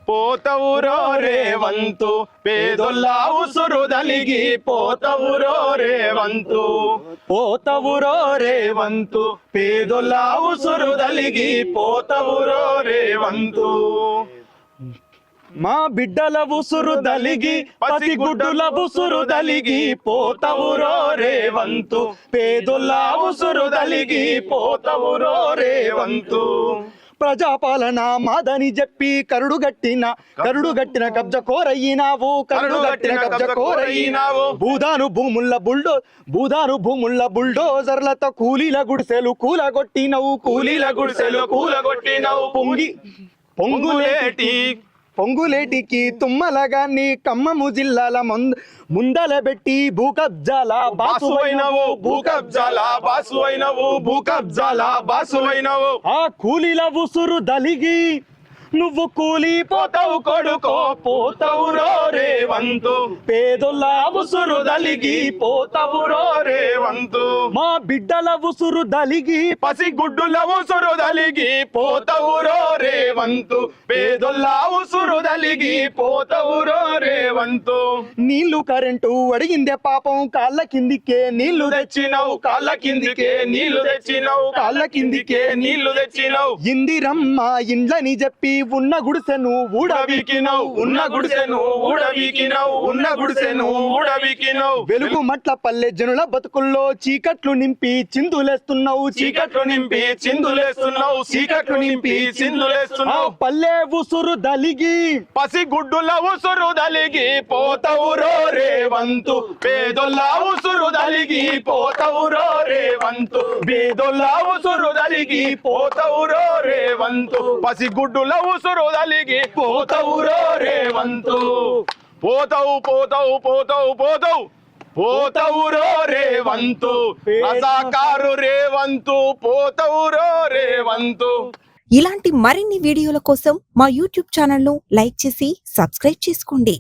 పోతవురో రేవంతు పేదొల్ల ఉసురు దలిగి పోతవురో రేవంతు పోతవురో రేవంతు పేదొల్ల ఉసురు దలిగి పోతవురో రేవంతు మా బిడ్డల ఉసురు దలిగి పసిగుడ్డుల ఉసురు దలిగి పోతవురో రేవంతు పేదొల్ల ఉసురు దలిగి పోతవురో రేవంతు ప్రజాపాలన మాదని చెప్పి కరుడుగట్టిన కబ్జ కోరయ్యినావు కరుడుగట్టిన కబ్జ కోరయ్యినావు భూదాను భూముల్ల బుల్డోజర్లతో కూలీల గుడిసెలు కూలగొట్టినవు పొంగులేటికి తుమ్మలగాన్ని ఖమ్మము జిల్లాల ముందల పెట్టి భూకబ్జాల బాసువైనవు ఆ కూలీల ఉసురు దలిగి నువ్వు కూలిపోతావు కొడుకో పోతవురో రేవంతు పేదొల్ల ఉసురు దలిగి పోతవురో రేవంతు మా బిడ్డల ఉసురు దలిగి పసిగుడ్డుల ఉసురు దలిగి పోతవురో రేవంతు పేదొల్ల ఉసురు దలిగి పోతవురో రేవంతు నీళ్లు కరెంటు అడిగిందే పాపం కాళ్ళ కిందికే నీళ్లు తెచ్చినావు ఇందిరమ్మ ఇండ్లని చెప్పి ఉన్న గుడిసెను ఊడబీకినవు వెలుగు మట్ల పల్లె జనుల బతుకుల్లో చీకట్లు నింపి చిందులేస్తున్నావు పల్లె ఉసురు దలిగి పసిగుడ్డుల ఉసురు దలిగి పోతవురో రేవంతు పేదొల్ల ఉసురు దలిగి పోతవురో రేవంతు పేదొల్ల ఉసురు దలిగి పోతవురో రేవంతు పసిగుడ్డుల ఉసురు దలిగి పోతవురో రేవంతు పోతవురో రేవంతు రజాకారు రేవంతు పోతవురో రేవంతు. ఇలాంటి మరిన్ని వీడియోల కోసం మా యూట్యూబ్ ఛానల్ ను లైక్ చేసి సబ్స్క్రైబ్ చేసుకోండి.